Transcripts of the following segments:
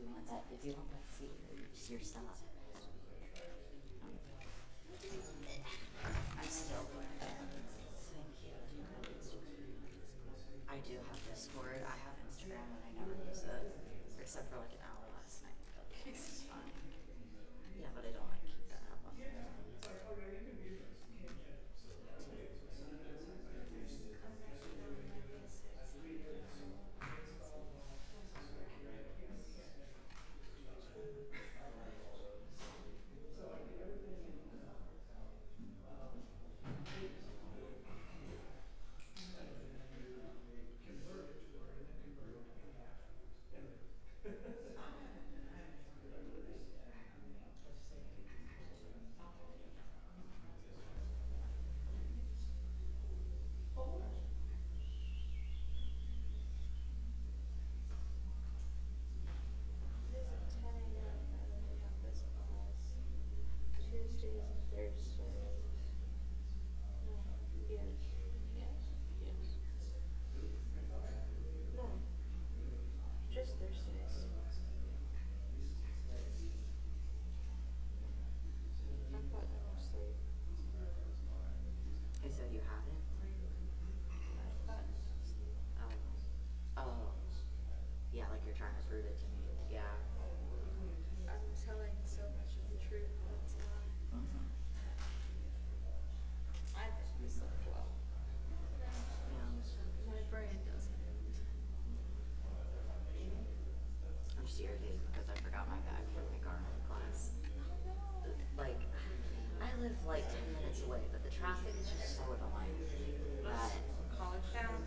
you want that, if you want that seat, it's your stuff. I'm still thank you. I do have Discord. I have Instagram and I never use it. Except for like an hour last night. But it's fine. Yeah, but I don't like keep that up on there. Today's at 10 a.m. and then we have this class Tuesdays and Thursdays. No, yes, yes, yes. No, just Thursdays. I'm falling asleep. You said you haven't? I'm falling asleep. Oh. Oh. Yeah, like you're trying to prove it to me. Yeah. I'm telling so much of the truth, that's a lie. Mm-hmm. I think we slept well. Yeah. My brain doesn't. I'm just irritated because I forgot my bag for my garment class. Oh no. Like, I live like 10 minutes away, but the traffic is just so annoying. That's That, college town.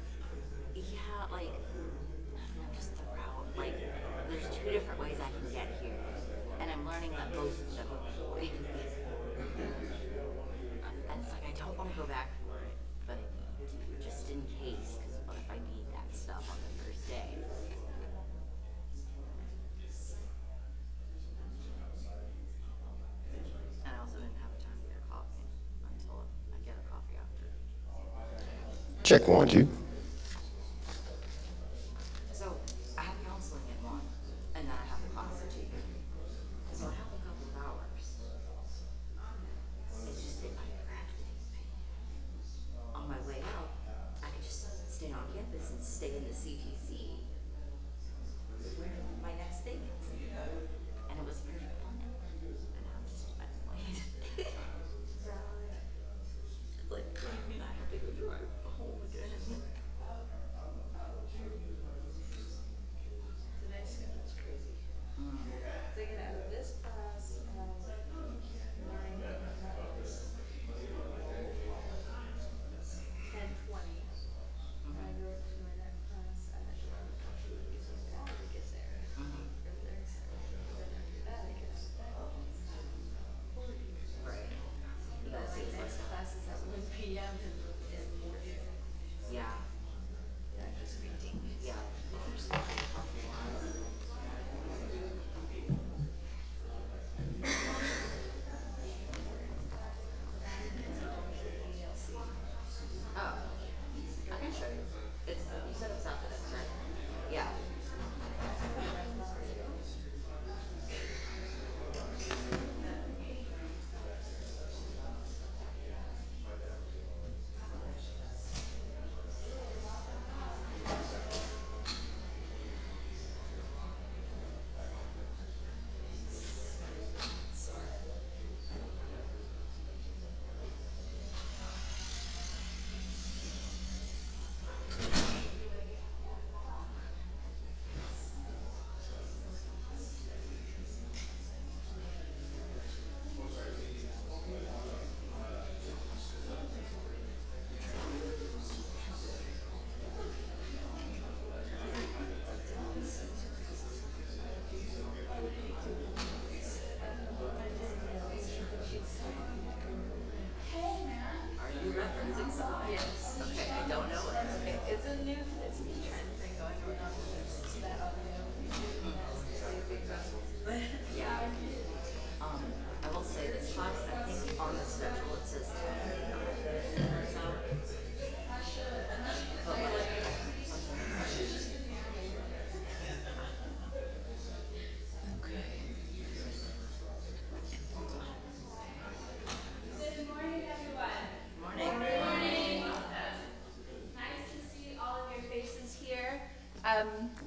yeah, like, I don't know, just the route. Like, there's two different ways I can get here. And I'm learning that both of them are ways. And it's like, I don't want to go back for it, but I need to, just in case, because what if I need that stuff on the first day? And I also didn't have time to get a coffee until I get a coffee after. Check 1, 2. So I have counseling at 1, and then I have the class at 2. So I have a couple of hours. It's just if I grab anything on my way out, I could just stay on campus and stay in the CTC where my next thing is. And it was a perfect plan. And I'm just annoyed. Valid. It's like, what do you mean I have to go drive home again? Today's schedule's crazy. Mm. They get out of this class at 10:20. And I go to my next class at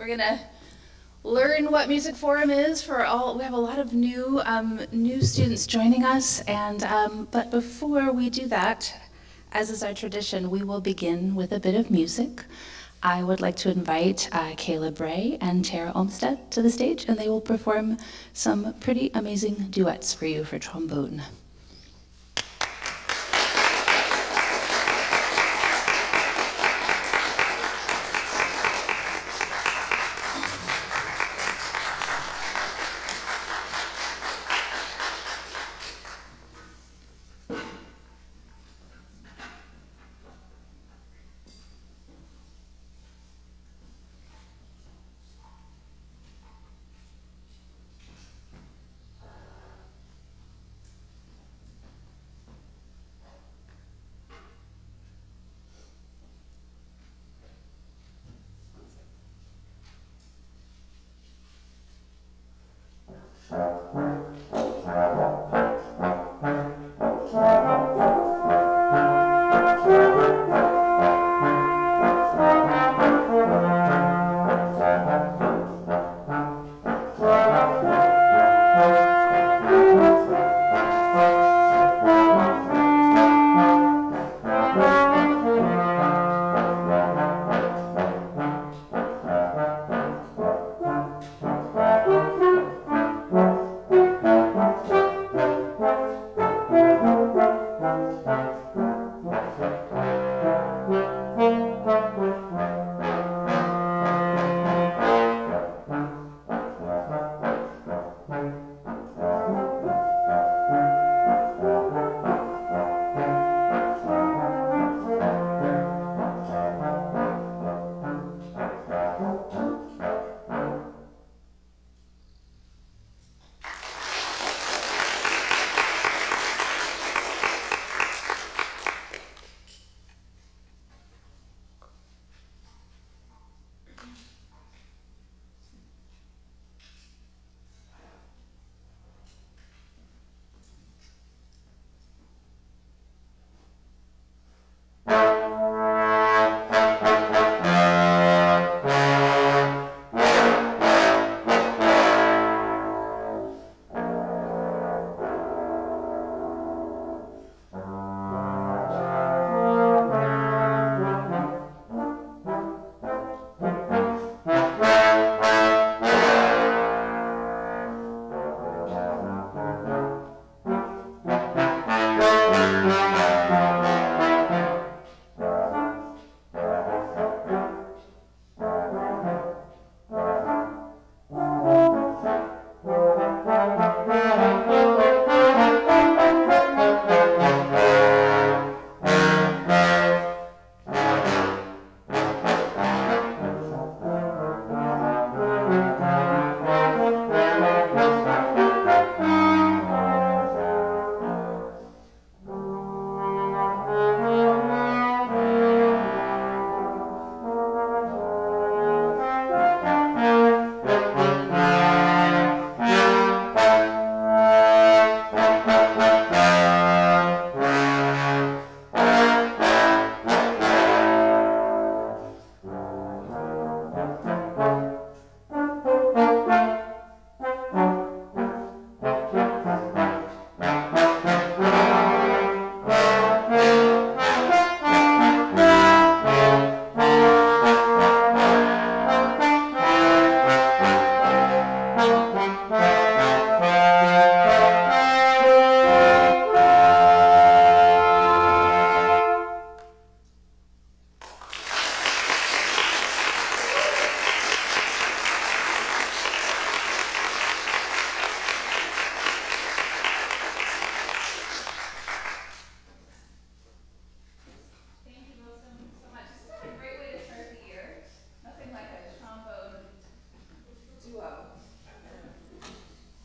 We're gonna learn what Music Forum is for all. We have a lot of new students joining us, and but before we do that, as is our tradition, we will begin with a bit of music. I would like to invite Kayla Bray and Terra Olmsted to the stage, and they will perform some pretty amazing duets for you for trombone.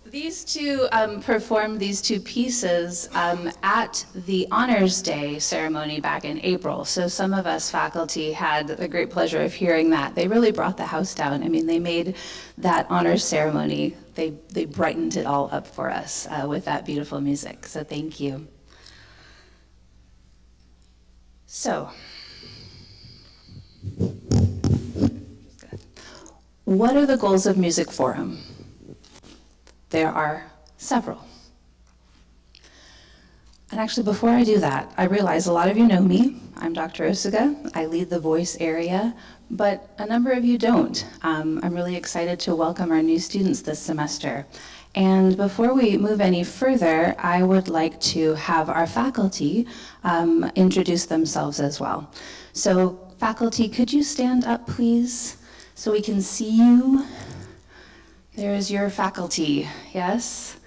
These two performed these two pieces at the Honors Day ceremony back in April. So some of us faculty had the great pleasure of hearing that. They really brought the house down. I mean, they made that honors ceremony, they brightened it all up for us with that beautiful music. So thank you. So, What are the goals of Music Forum? There are several. And actually, before I do that, I realize a lot of you know me. I'm Dr. Osuga. I lead the voice area, but a number of you don't. I'm really excited to welcome our new students this semester. And before we move any further, I would like to have our faculty introduce themselves as well. So faculty, could you stand up, please, so we can see you? There's your faculty, yes?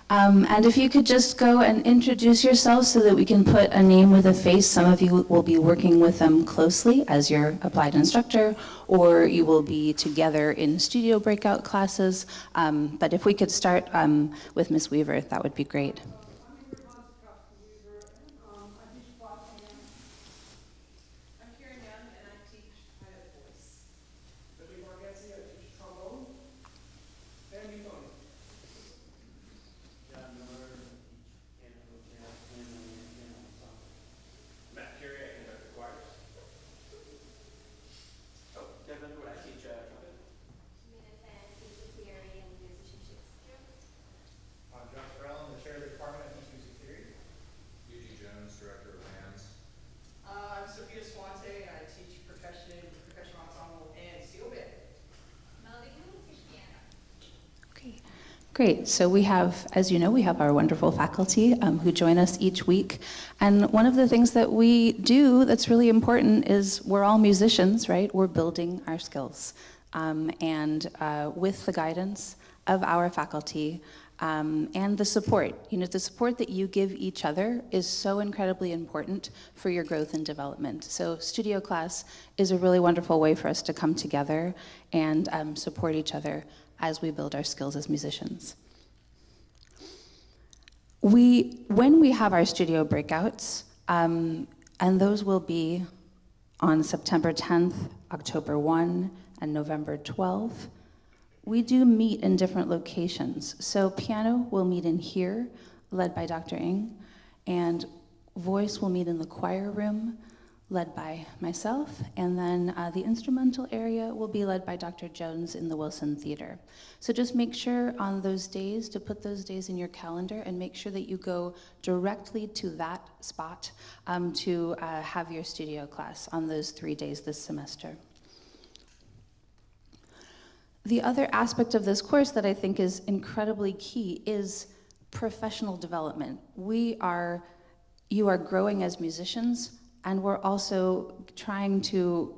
And if you could just go and introduce yourselves so that we can put a name with a face. Some of you will be working with them closely as your applied instructor, or you will be together in studio breakout classes. But if we could start with Ms. Weaver, that would be great. Great. So we have, as you know, we have our wonderful faculty who join us each week. And one of the things that we do that's really important is we're all musicians, right? We're building our skills. With the guidance of our faculty and the support, the support that you give each other is so incredibly important for your growth and development. So studio class is a really wonderful way for us to come together and support each other as we build our skills as musicians. When we have our studio breakouts, and those will be on September 10th, October 1, and November 12th, we do meet in different locations. So piano will meet in here, led by Dr. Ng, and voice will meet in the choir room, led by myself, and then the instrumental area will be led by Dr. Jones in the Wilson Theater. So just make sure on those days to put those days in your calendar and make sure that you go directly to that spot to have your studio class on those 3 days this semester. The other aspect of this course that I think is incredibly key is professional development. You are growing as musicians, and we're also trying to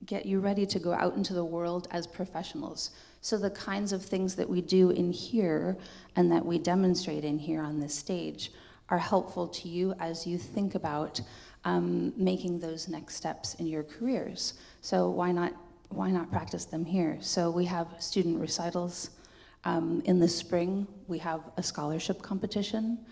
get you ready to go out into the world as professionals. So the kinds of things that we do in here and that we demonstrate in here on this stage are helpful to you as you think about making those next steps in your careers. So why not practice them here? So we have student recitals. In the spring, we have a scholarship competition.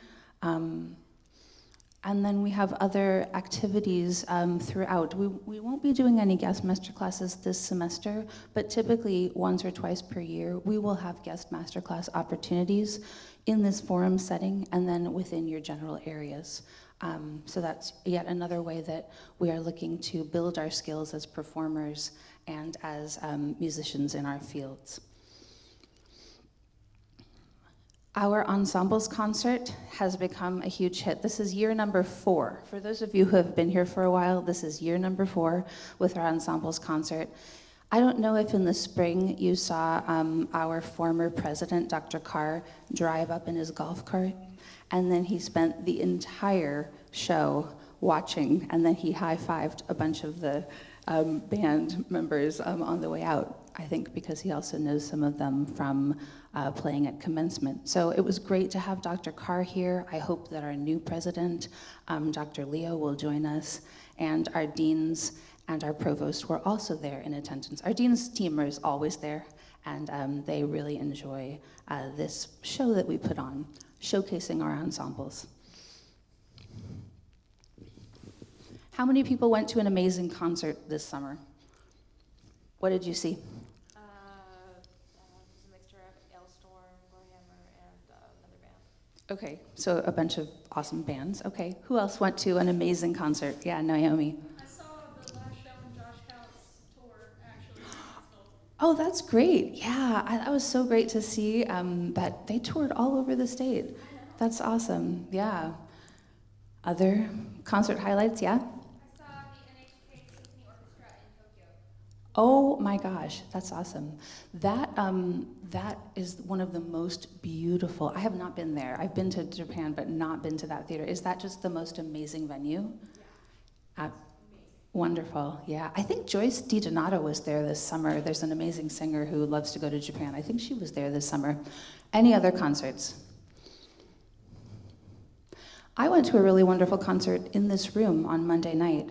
And then we have other activities throughout. We won't be doing any guest master classes this semester, but typically once or twice per year, we will have guest master class opportunities in this forum setting and then within your general areas. So that's yet another way that we are looking to build our skills as performers and as musicians in our fields. Our ensembles concert has become a huge hit. This is year number 4. For those of you who have been here for a while, this is year number 4 with our ensembles concert. I don't know if in the spring you saw our former president, Dr. Carr, drive up in his golf cart, and then he spent the entire show watching, and then he high-fived a bunch of the band members on the way out, I think because he also knows some of them from playing at commencement. So it was great to have Dr. Carr here. I hope that our new president, Dr. Leo, will join us, and our deans and our provost were also there in attendance. Our dean's team is always there, and they really enjoy this show that we put on, showcasing our ensembles. How many people went to an amazing concert this summer? What did you see? It was a mixture of Ailstorm, Glowhammer, and another band. Okay, so a bunch of awesome bands. Okay, who else went to an amazing concert? Yeah, Naomi. I saw the last show on Josh Hout's tour, actually, in Huntsville. Oh, that's great. Yeah, that was so great to see that they toured all over the state. That's awesome. Yeah. Other concert highlights, yeah? I saw the NHK Symphony Orchestra in Tokyo. Oh my gosh, that's awesome. That is one of the most beautiful. I have not been there. I've been to Japan, but not been to that theater. Is that just the most amazing venue? Yeah. Wonderful, yeah. I think Joyce DiDonato was there this summer. There's an amazing singer who loves to go to Japan. I think she was there this summer. Any other concerts? I went to a really wonderful concert in this room on Monday night.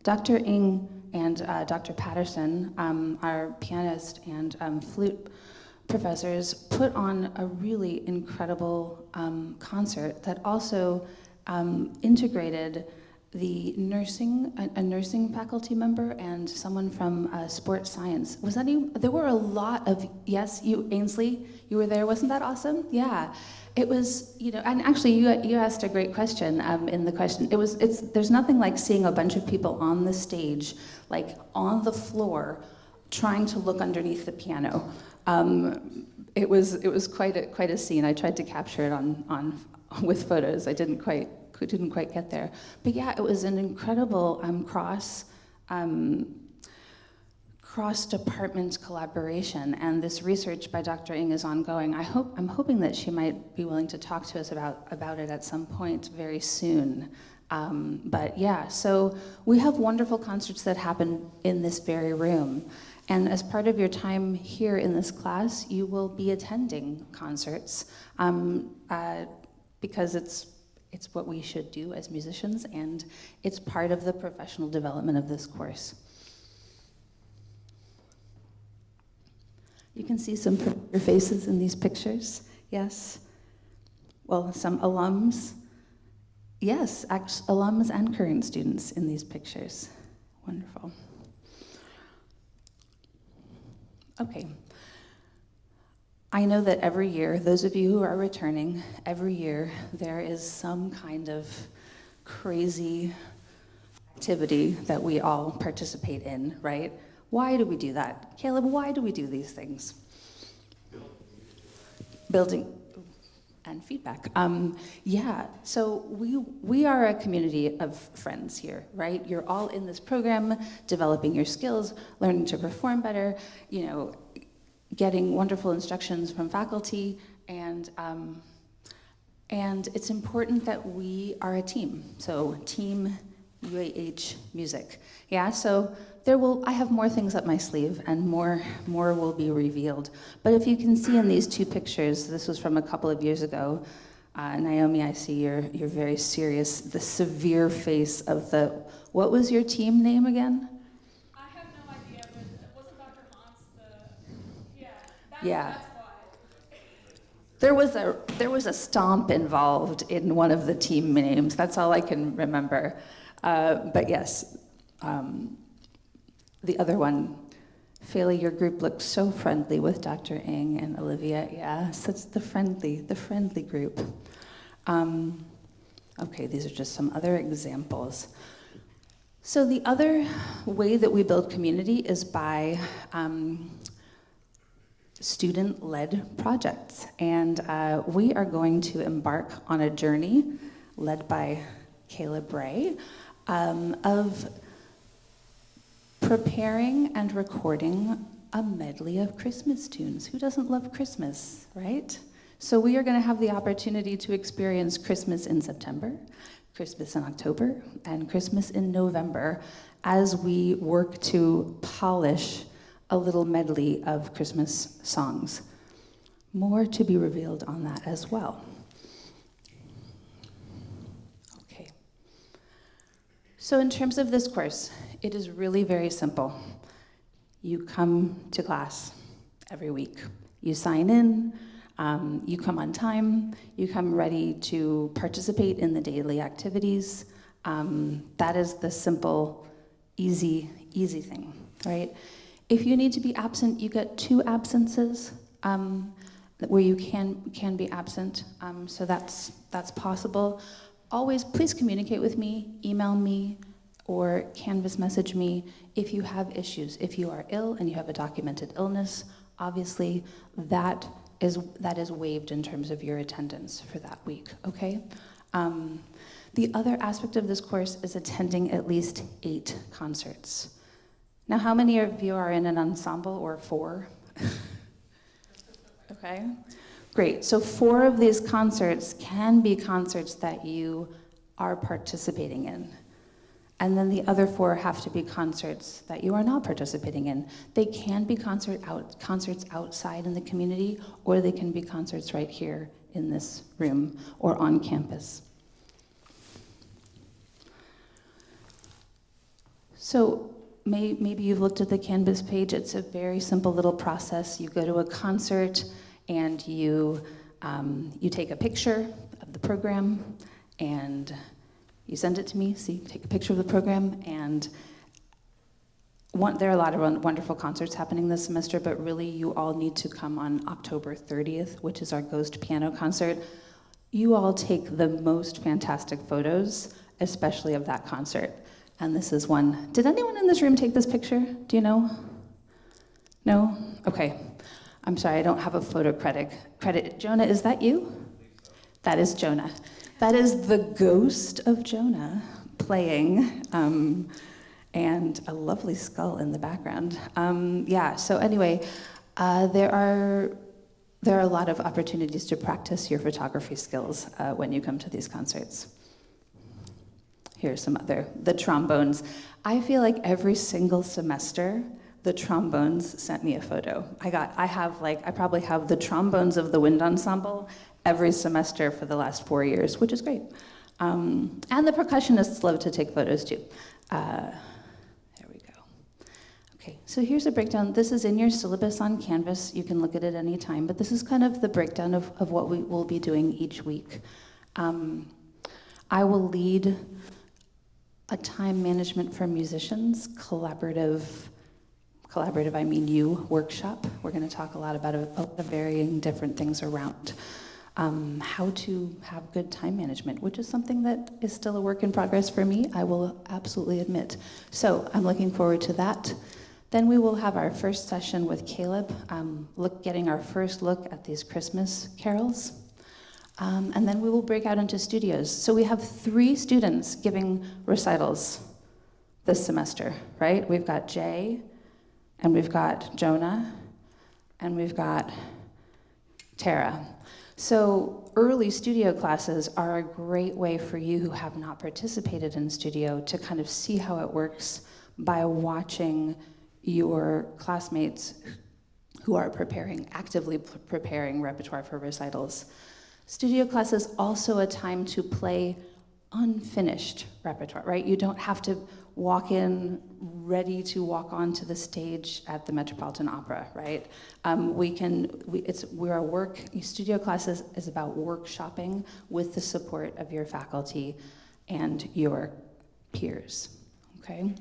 Dr. Ng and Dr. Patterson, our pianist and flute professors, put on a really incredible concert that also integrated the a nursing faculty member and someone from sports science. Was that you? There were a lot of, yes, you, Ainsley, you were there, wasn't that awesome? Yeah. It was, and actually you asked a great question in the question. There's nothing like seeing a bunch of people on the stage, like on the floor, trying to look underneath the piano. It was quite a scene. I tried to capture it on with photos. I didn't quite get there. But yeah, it was an incredible cross-department collaboration, and this research by Dr. Ng is ongoing. I'm hoping that she might be willing to talk to us about it at some point very soon. But yeah, so we have wonderful concerts that happen in this very room. And as part of your time here in this class, you will be attending concerts because it's what we should do as musicians, and it's part of the professional development of this course. You can see some familiar faces in these pictures, yes? Well, some alums. Yes, alums and current students in these pictures. Wonderful. Okay. I know that every year, those of you who are returning, every year there is some kind of crazy activity that we all participate in, right? Why do we do that? Caleb, why do we do these things? Building and feedback. Yeah, so we are a community of friends here, right? You're all in this program, developing your skills, learning to perform better, getting wonderful instructions from faculty, and it's important that we are a team. So Team UAH Music. Yeah, so I have more things up my sleeve, and more will be revealed. But if you can see in these two pictures, this was from a couple of years ago. Naomi, I see you're very serious. The severe face of what was your team name again? I have no idea, but it wasn't Dr. Hans Yeah. That's why. There was a stomp involved in one of the team names. That's all I can remember. But yes, the other one, Feli, your group looked so friendly with Dr. Ng and Olivia. Yeah, so it's the friendly group. Okay, these are just some other examples. So the other way that we build community is by student-led projects. And we are going to embark on a journey led by Caleb Ray of preparing and recording a medley of Christmas tunes. Who doesn't love Christmas, right? So we are going to have the opportunity to experience Christmas in September, Christmas in October, and Christmas in November as we work to polish a little medley of Christmas songs. More to be revealed on that as well. Okay. So in terms of this course, it is really very simple. You come to class every week. You sign in, you come on time, you come ready to participate in the daily activities. That is the simple, easy thing, right? If you need to be absent, you get 2 absences where you can be absent, so that's possible. Always, please communicate with me, email me, or Canvas message me if you have issues. If you are ill and you have a documented illness, obviously that is waived in terms of your attendance for that week, okay? The other aspect of this course is attending at least 8 concerts. Now, how many of you are in an ensemble, or 4? Okay, great. So 4 of these concerts can be concerts that you are participating in. And then the other 4 have to be concerts that you are not participating in. They can be concerts outside in the community, or they can be concerts right here in this room or on campus. So maybe you've looked at the Canvas page. It's a very simple little process. You go to a concert and you take a picture of the program and you send it to me. So you take a picture of the program, and there are a lot of wonderful concerts happening this semester, but really you all need to come on October 30th, which is our Ghost Piano concert. You all take the most fantastic photos, especially of that concert. And this is one. Did anyone in this room take this picture? Do you know? No? Okay. I'm sorry, I don't have a photo credit. Jonah, is that you? That is Jonah. That is the ghost of Jonah playing, and a lovely skull in the background. So anyway, there are a lot of opportunities to practice your photography skills when you come to these concerts. Here's some the trombones. I feel like every single semester, the trombones sent me a photo. I probably have the trombones of the wind ensemble every semester for the last 4 years, which is great. And the percussionists love to take photos too. There we go. Okay, so here's a breakdown. This is in your syllabus on Canvas. You can look at it any time, but this is kind of the breakdown of what we will be doing each week. I will lead a time management for musicians, collaborative, I mean you, workshop. We're gonna talk a lot about a lot of varying different things around how to have good time management, which is something that is still a work in progress for me, I will absolutely admit. So I'm looking forward to that. Then we will have our first session with Caleb, getting our first look at these Christmas carols. And then we will break out into studios. So we have 3 students giving recitals this semester, right? We've got Jay, and we've got Jonah, and we've got Terra. So early studio classes are a great way for you who have not participated in studio to kind of see how it works by watching your classmates who are actively preparing repertoire for recitals. Studio class is also a time to play unfinished repertoire, right? You don't have to walk in ready to walk onto the stage at the Metropolitan Opera, right? Studio classes is about workshopping with the support of your faculty and your peers, okay?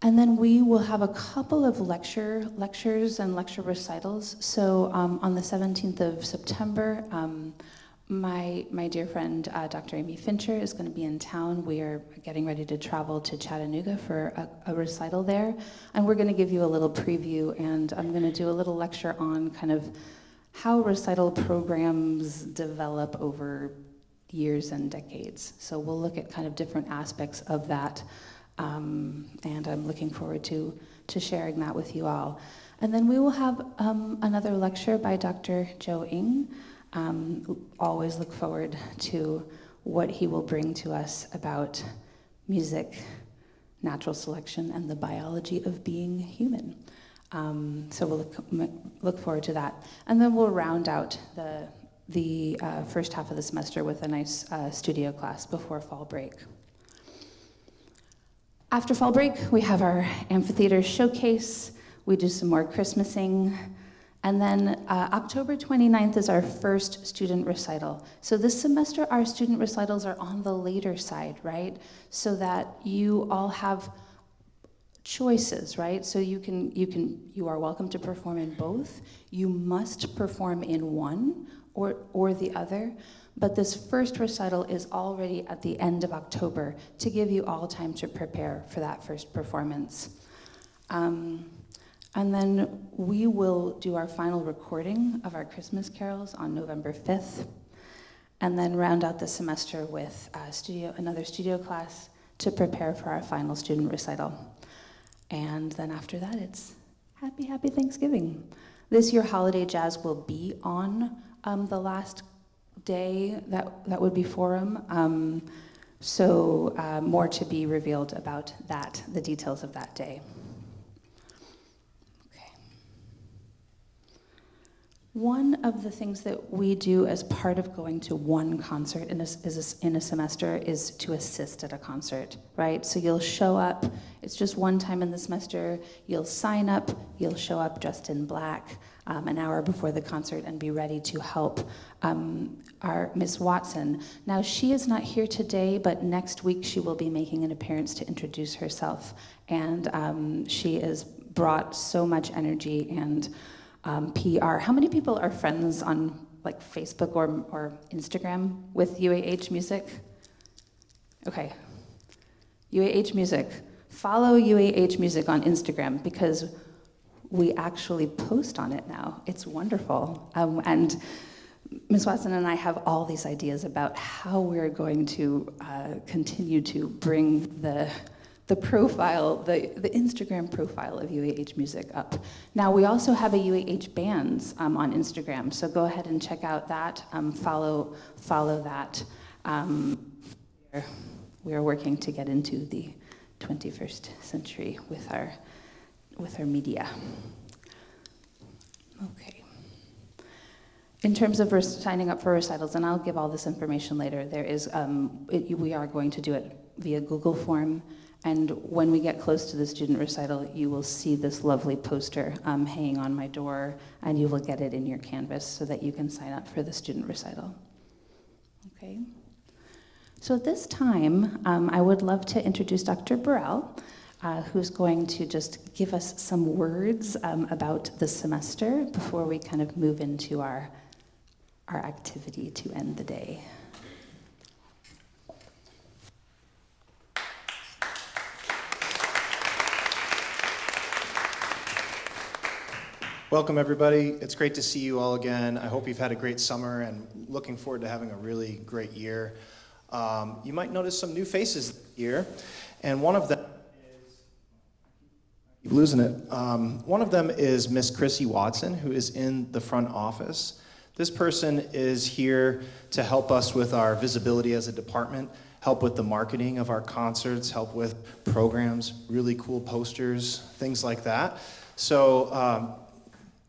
And then we will have a couple of lectures and lecture recitals. So on the 17th of September, my dear friend, Dr. Amy Fincher, is going to be in town. We are getting ready to travel to Chattanooga for a recital there. And we're going to give you a little preview, and I'm going to do a little lecture on kind of how recital programs develop over years and decades. So we'll look at kind of different aspects of that. And I'm looking forward to sharing that with you all. And then we will have another lecture by Dr. Joe Ng. Always look forward to what he will bring to us about music, natural selection, and the biology of being human. So we'll look forward to that. And then we'll round out the first half of the semester with a nice studio class before fall break. After fall break, we have our amphitheater showcase. We do some more Christmasing. And then October 29th is our first student recital. So this semester, our student recitals are on the later side, right? So that you all have choices, right? So you are welcome to perform in both. You must perform in one or the other. But this first recital is already at the end of October to give you all time to prepare for that first performance. And then we will do our final recording of our Christmas carols on November 5th, and then round out the semester with another studio class to prepare for our final student recital. And then after that, it's happy Thanksgiving. This year, Holiday Jazz will be on the last day that would be Forum. So more to be revealed about that, the details of that day. Okay. One of the things that we do as part of going to one concert in a semester is to assist at a concert, right? So you'll show up, it's just one time in the semester, you'll sign up, you'll show up dressed in black an hour before the concert and be ready to help our Miss Watson. Now, she is not here today, but next week she will be making an appearance to introduce herself. And she has brought so much energy and PR. How many people are friends on like Facebook or Instagram with UAH Music? Okay. UAH Music. Follow UAH Music on Instagram because we actually post on it now. It's wonderful. And Ms. Watson and I have all these ideas about how we're going to continue to bring the profile, the Instagram profile of UAH Music up. Now, we also have a UAH Bands on Instagram, so go ahead and check out that, follow that. We are working to get into the 21st century with our media. Okay. In terms of signing up for recitals, and I'll give all this information later, there is, we are going to do it via Google form, and when we get close to the student recital, you will see this lovely poster hanging on my door, and you will get it in your Canvas so that you can sign up for the student recital. Okay. So at this time, I would love to introduce Dr. Burrell, who's going to just give us some words about the semester before we kind of move into our activity to end the day. Welcome, everybody. It's great to see you all again. I hope you've had a great summer and looking forward to having a really great year. You might notice some new faces this year, and one of them is, I keep losing it. One of them is Miss Chrissy Watson, who is in the front office. This person is here to help us with our visibility as a department, help with the marketing of our concerts, help with programs, really cool posters, things like that. So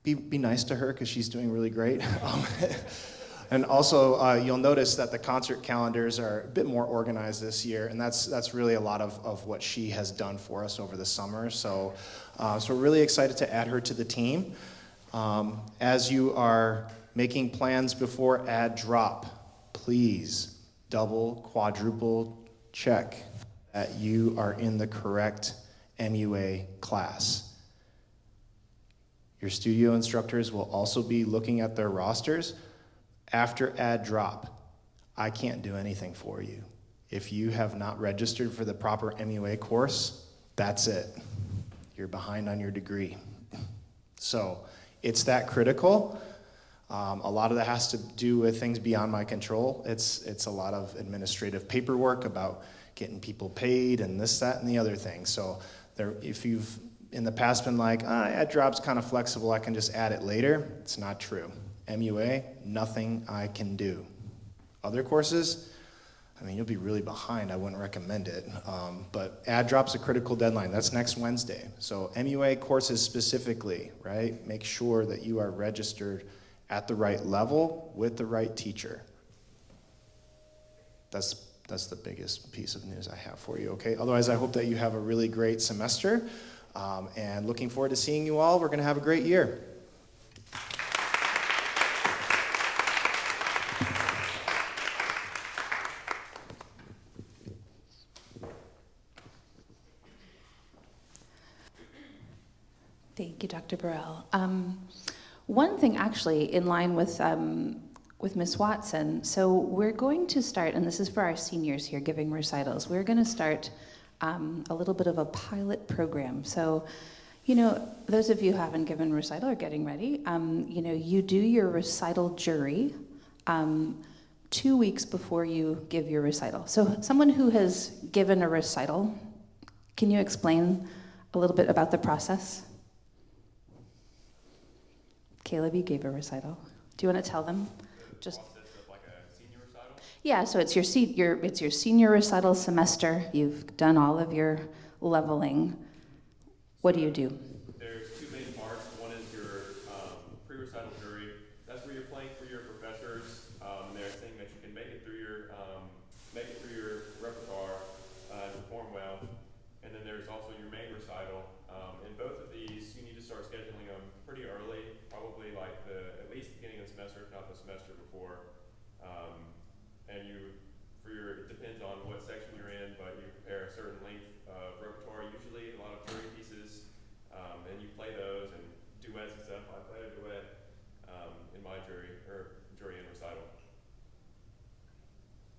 be nice to her because she's doing really great. And also, you'll notice that the concert calendars are a bit more organized this year, and that's really a lot of what she has done for us over the summer. So we're really excited to add her to the team. As you are making plans before ad drop, please double, quadruple check that you are in the correct MUA class. Your studio instructors will also be looking at their rosters. After ad drop, I can't do anything for you. If you have not registered for the proper MUA course, that's it. You're behind on your degree. So it's that critical. A lot of that has to do with things beyond my control. It's a lot of administrative paperwork about getting people paid and this, that, and the other thing. So if you've in the past been like, ad drop's kind of flexible, I can just add it later, it's not true. MUA, nothing I can do. Other courses, I mean, you'll be really behind, I wouldn't recommend it. But ad drop's a critical deadline, that's next Wednesday. So MUA courses specifically, right? Make sure that you are registered at the right level with the right teacher. That's the biggest piece of news I have for you, okay? Otherwise, I hope that you have a really great semester. And looking forward to seeing you all. We're going to have a great year. Dr. Burrell. One thing actually in line with Ms. Watson, so we're going to start, and this is for our seniors here giving recitals, we're going to start a little bit of a pilot program. So, you know, those of you who haven't given recital or getting ready, you know, you do your recital jury 2 weeks before you give your recital. So someone who has given a recital, can you explain a little bit about the process? Caleb, you gave a recital. Do you want to tell them? Just Like a senior recital? yeah, so it's your senior recital semester. You've done all of your leveling. What do you do? There's two main parts. One is your pre-recital jury. That's where you're playing for your professors. And they're saying that you can make it through your repertoire and perform well. And then there's also your main recital. In both of these, you need to start scheduling them pretty early, probably like at least the beginning of the semester, if not the semester before. And it depends on what section you're in, but you prepare a certain length of repertoire, usually a lot of jury pieces, and you play those and duets and stuff. I played a duet in my jury and recital.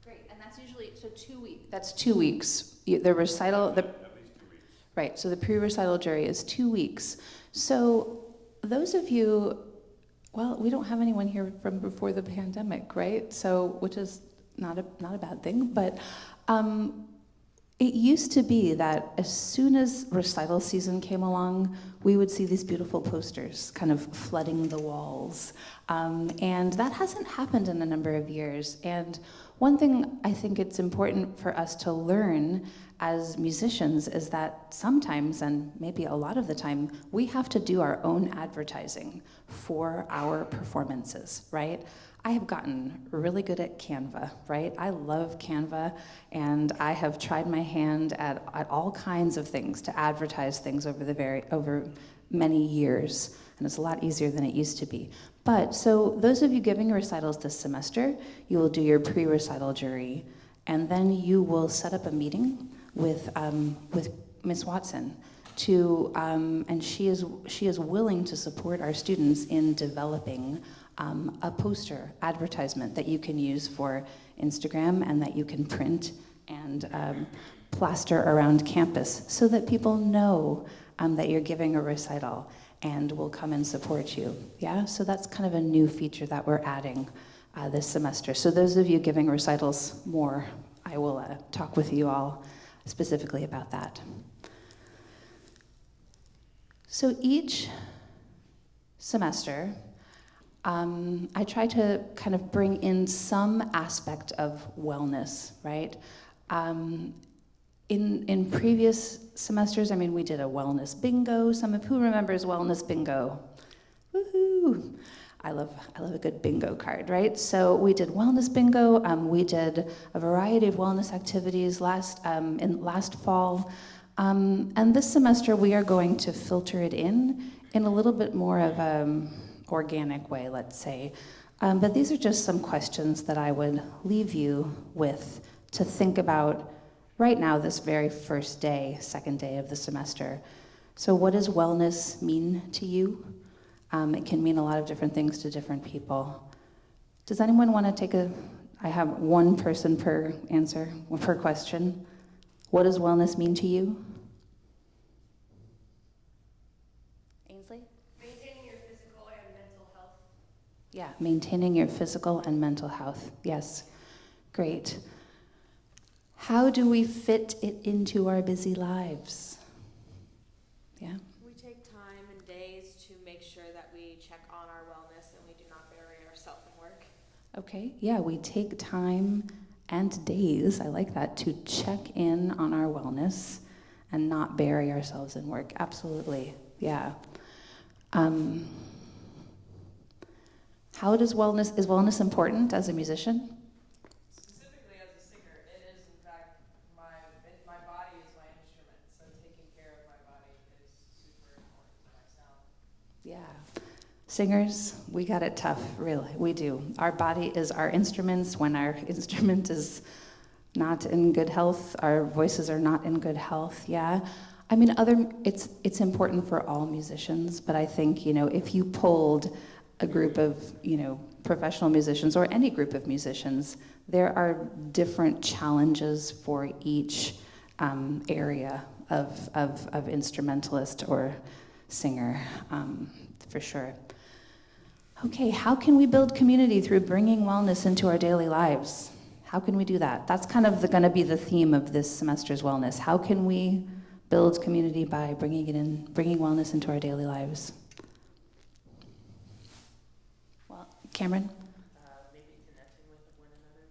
Great, and that's usually, so 2 weeks. That's 2 weeks. The recital, At least 2 weeks. right, so the pre-recital jury is 2 weeks. So those of you, well, we don't have anyone here from before the pandemic, right? So, which is not a bad thing, but it used to be that as soon as recital season came along, we would see these beautiful posters kind of flooding the walls. And that hasn't happened in a number of years. And one thing I think it's important for us to learn as musicians is that sometimes, and maybe a lot of the time, we have to do our own advertising for our performances, right? I have gotten really good at Canva, right? I love Canva, and I have tried my hand at all kinds of things to advertise things over many years, and it's a lot easier than it used to be. But so those of you giving recitals this semester, you will do your pre-recital jury, and then you will set up a meeting with Ms. Watson and she is willing to support our students in developing a poster advertisement that you can use for Instagram and that you can print and plaster around campus so that people know that you're giving a recital and will come and support you. Yeah, so that's kind of a new feature that we're adding this semester. So those of you giving recitals more, I will talk with you all specifically about that. So each semester, I try to kind of bring in some aspect of wellness, right? In previous semesters, I mean, we did a wellness bingo. Who remembers wellness bingo? Woohoo! I love a good bingo card, right? So we did wellness bingo. We did a variety of wellness activities last fall. And this semester, we are going to filter it in a little bit more of an organic way, let's say. But these are just some questions that I would leave you with to think about right now, this very first day, second day of the semester. So what does wellness mean to you? It can mean a lot of different things to different people. Does anyone want to I have one person per answer, per question. What does wellness mean to you? Ainsley? Maintaining your physical and mental health. Yeah, maintaining your physical and mental health. Yes, great. How do we fit it into our busy lives? Yeah? We take time and days to make sure that we check on our wellness and we do not bury ourselves in work. Okay, yeah, we take time and days, I like that, to check in on our wellness and not bury ourselves in work. Absolutely, yeah. Is wellness important as a musician? Specifically as a singer, it is in fact my body is my instrument, so taking care of my body is super important to my sound. Yeah. Singers, we got it tough, really, we do. Our body is our instruments. When our instrument is not in good health, our voices are not in good health, yeah. I mean, it's important for all musicians, but I think, if you polled a group of, professional musicians or any group of musicians, there are different challenges for each area of instrumentalist or singer, for sure. Okay, how can we build community through bringing wellness into our daily lives? How can we do that? That's kind of going to be the theme of this semester's wellness. How can we build community by bringing wellness into our daily lives? Well, Cameron? Maybe connecting with one another.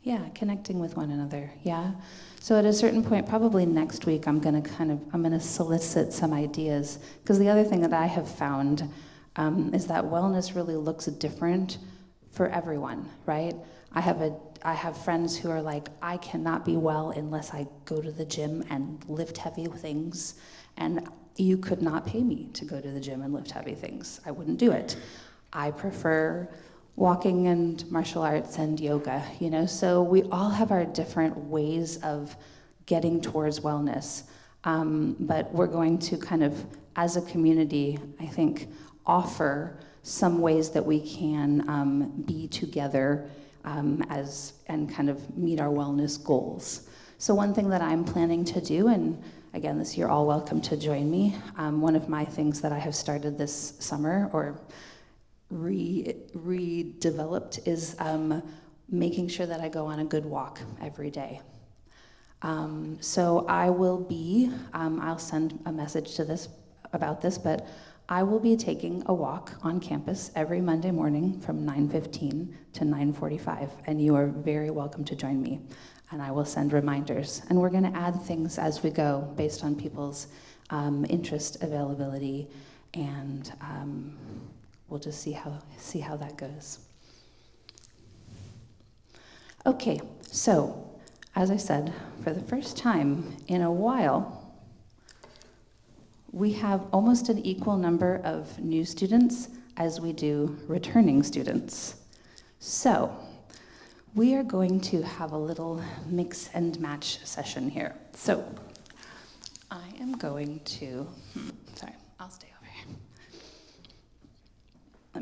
Yeah, connecting with one another, yeah. So at a certain point, probably next week, I'm gonna solicit some ideas, because the other thing that I have found is that wellness really looks different for everyone, right? I have friends who are like, I cannot be well unless I go to the gym and lift heavy things, and you could not pay me to go to the gym and lift heavy things. I wouldn't do it. I prefer walking and martial arts and yoga, so we all have our different ways of getting towards wellness, but we're going to kind of, as a community, I think, offer some ways that we can be together and kind of meet our wellness goals. So one thing that I'm planning to do, and again, this you're all welcome to join me, one of my things that I have started this summer, or redeveloped, is making sure that I go on a good walk every day. So I will be, I'll send a message about this, but I will be taking a walk on campus every Monday morning from 9:15 to 9:45, and you are very welcome to join me. And I will send reminders. And we're going to add things as we go based on people's interest, availability, and we'll just see how that goes. Okay, so as I said, for the first time in a while, we have almost an equal number of new students as we do returning students. So we are going to have a little mix and match session here. So I am going to, sorry, I'll stay over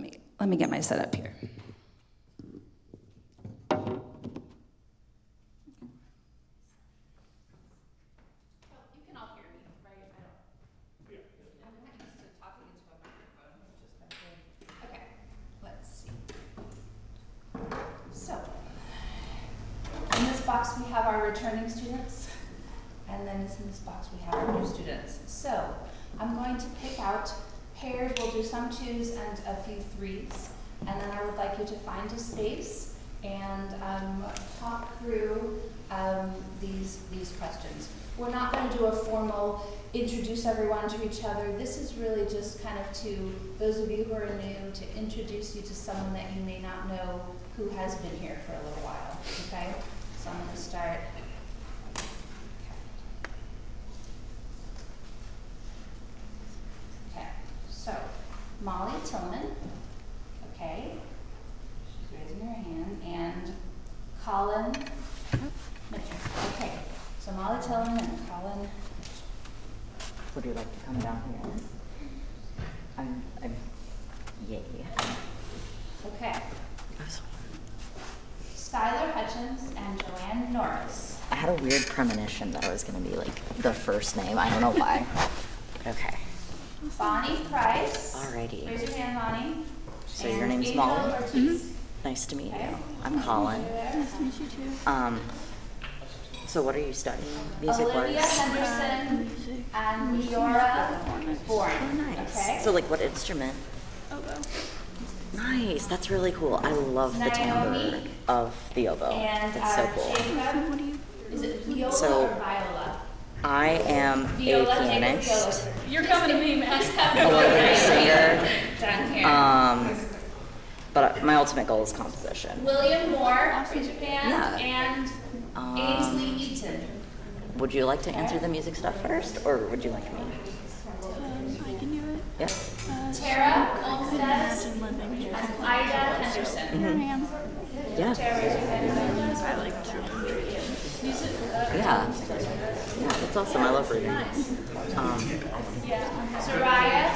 here. Let me get my setup here. Box we have our returning students, and then in this box we have our new students. So I'm going to pick out pairs. We'll do some twos and a few threes, and then I would like you to find a space and talk through these questions. We're not going to do a formal introduce everyone to each other. This is really just kind of to those of you who are new, to introduce you to someone that you may not know who has been here for a little while, okay? So I'm going to start. Okay, so Molly Tillman, okay, she's raising her hand, and Colin Mitchell. Okay, so Molly Tillman and Colin. Would you like to come down here? I'm yay. Okay. Skylar Hutchins and Joanne Norris. I had a weird premonition that I was going to be like the first name. I don't know why. Okay. Bonnie Price. Alrighty. Raise your hand, Bonnie. So and your name's Angel Molly? Ortiz. Nice to meet Okay. you. I'm Colin. Nice to meet you too. So what are you studying? Music Olivia was? Henderson and Leora Bourne. Oh, nice. Okay. So like what instrument? Oboe. Nice. That's really cool. I love the Naomi. timbre of the oboe. And That's so cool. Jacob. What do you? Is it Viola So- or Viola? I am Viola, a Jacob, pianist, Viola. You're coming to me, man. a little bit of singer, Down here. but my ultimate goal is composition. William Moore, raise your hand, Yeah. and Ainsley Eaton. Would you like to answer the music stuff first, or would you like me? I can do it. Yeah. Tara Couldn't Olmsted imagine living here. and Ida Henderson. Here I am. Yeah. Tara, raise your hand. I like children. Yeah. Yeah, that's That's awesome. I love reading.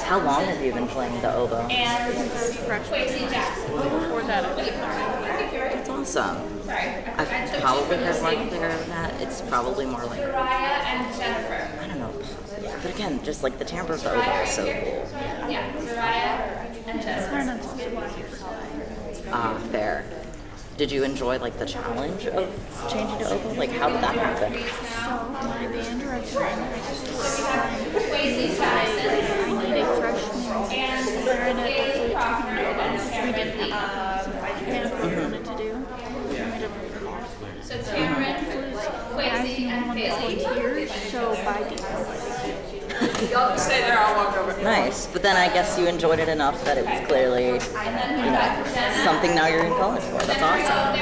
How long have you been playing the oboe? Before that, I was That's awesome. I've probably heard more clear of that. It's probably more like, I don't know. But again, just like the timbre of the oboe is so cool. Fair. Did you enjoy like the challenge of changing to oboe? Like how did that happen? my band director and I need a freshman clarinet flute which we didn't have and we wanted to do. We made a so Cameron, Quasi, and volunteers, so by default. Y'all just stay there, I'll walk over. Nice, but then I guess you enjoyed it enough that it was clearly, you know, something now you're in college for. That's awesome.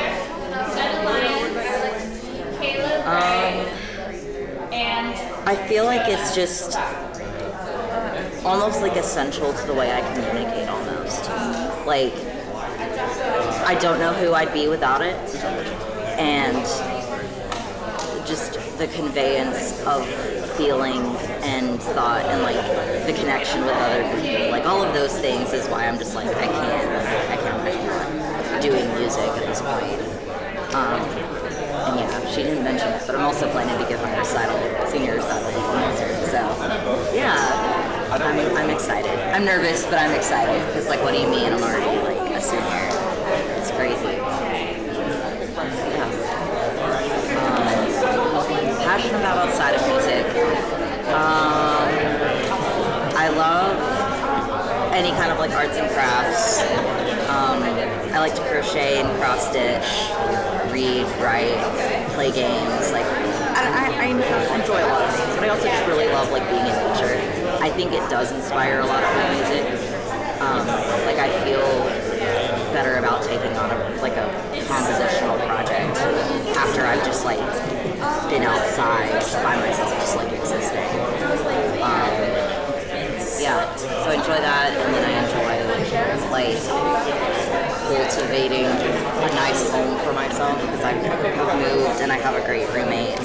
I feel like it's just almost like essential to the way I communicate almost. Like, I don't know who I'd be without it, and just the conveyance of feeling and thought and like the connection with other people, like all of those things is why I'm just like I can't doing music at this point. And yeah, she didn't mention it, but I'm also planning to give my recital, senior recital this semester. So yeah, I'm excited. I'm nervous, but I'm excited because like, what do you mean? I'm already like a senior. It's crazy. Yeah. Passionate about outside of music. I love any kind of like arts and crafts. I like to crochet and cross stitch, read, write, play games. Like I enjoy a lot of things, but I also just really love like being in nature. I think it does inspire a lot of my music. Like I feel better about taking on a compositional project after I've just like been outside just by myself, just like existing. Yeah, so I enjoy that, and then I enjoy like cultivating a nice home for myself because I've moved and I have a great roommate,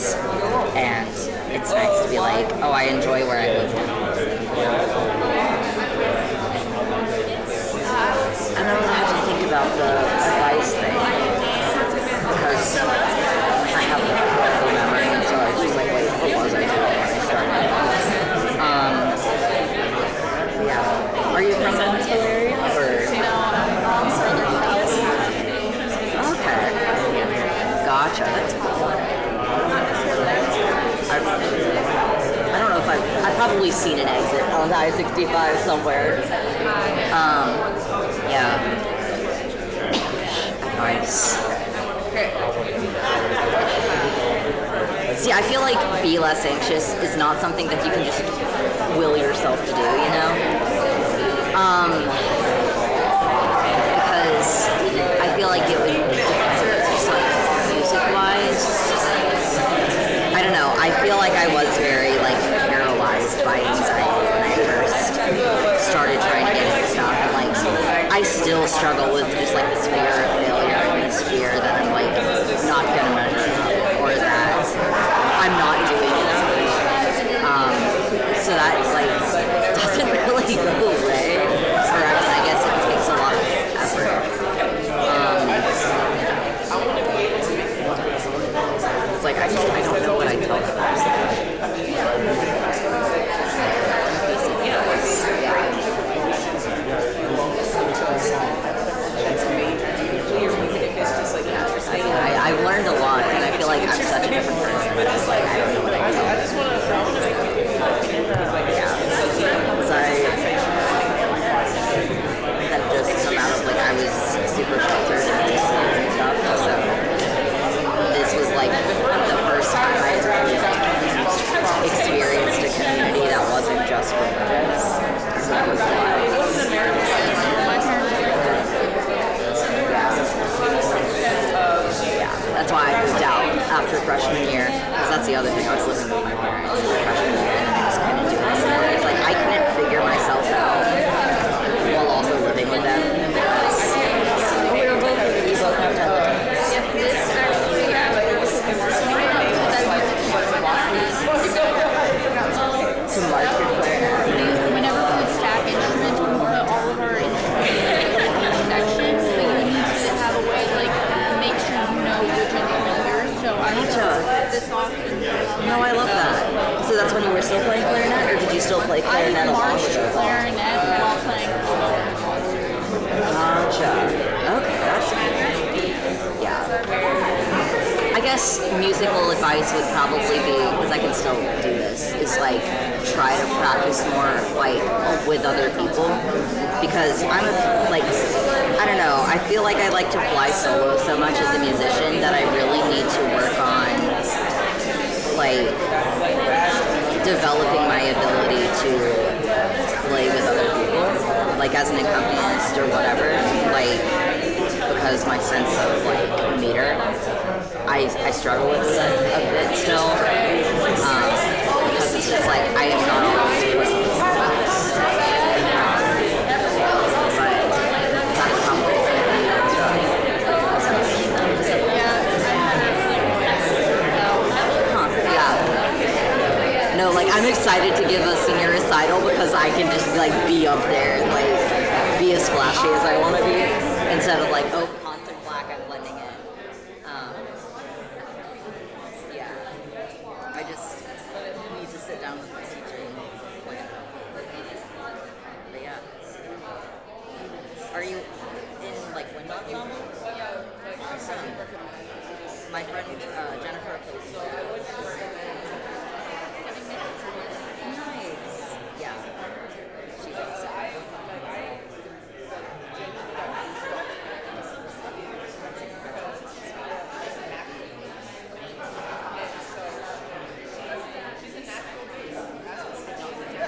and it's nice to be like, oh, I enjoy where I live now. And I would have to think about the advice thing because I have a horrible memory, and so I was just like, wait, what was I doing when I started? Yeah. Are you from the Olmsted area, or? Okay. Gotcha. That's cool. I don't know if I've probably seen an exit on I-65 somewhere. Yeah. Advice. See, I feel like be less anxious is not something that you can just will yourself to do, you know? Because I feel like it would depend, just like music-wise. I don't know, I feel like I was very like paralyzed by anxiety when I first started trying to get into stuff, and like I still struggle with just like this fear of failure and this fear that I'm like not gonna measure up, or that I'm not doing enough. So that like doesn't really go away, or I guess it takes a lot of effort. It's like I don't know what I tell them. I've learned a lot, and I feel like I'm such a different person, but it's like I don't know what I tell them. That just come out of like I was super sheltered and stuff, so this was like the first time I had really experienced a community that wasn't just religious. So it was wild. play I clarinet along marched with those. clarinet while playing oboe. Gotcha. Okay, that's cool. Yeah. I guess musical advice would probably be, because I can still do this, is like try to practice more like with other people. Because I'm like, I don't know, I feel like I like to fly solo so much as a musician that I really need to work on like developing my ability to play with other people, like as an accompanist or whatever, like because my sense of like meter, I struggle with it a bit still, because it's just like I am not always put on the best. But that's probably yeah. No, like I'm excited to give a senior recital because I can just like be up there and like be as flashy as I want to be instead of like, oh, concert black, I'm blending in. Yeah, I just need to sit down with my teacher and plan. But yeah, are you in like wind ensemble? Awesome. My friend Jennifer plays. Nice. Yeah. She's awesome.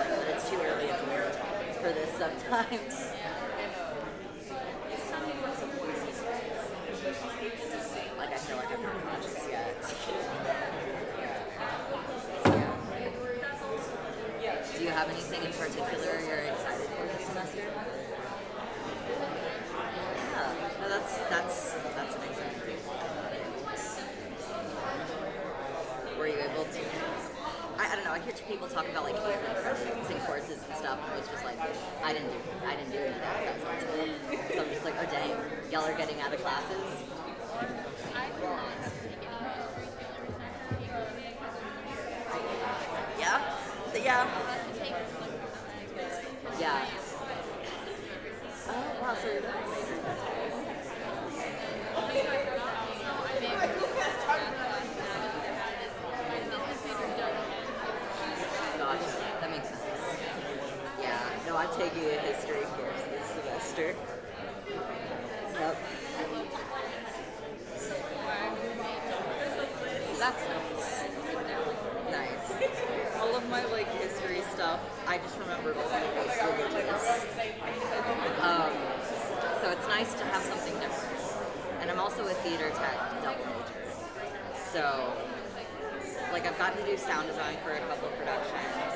But it's too early in the year for this sometimes. Like I feel like I'm not conscious yet. Do you have anything in particular you're excited for this semester? Yeah, no, that's amazing. Were you able to? I don't know. I hear people talk about like sing courses and stuff, and I was just like, I didn't do any of that. That sounds cool. So I'm just like, oh dang, y'all are getting out of classes. Yeah. Yeah. Yeah. Oh wow, so you're that major. Gotcha. That makes sense. Yeah. No, I'm taking a history course this semester. Yep. That's nice. Nice. All of my like history stuff, I just remembered all my languages. So it's nice to have something different. And I'm also a theater tech double major. So like I've gotten to do sound design for a couple of productions.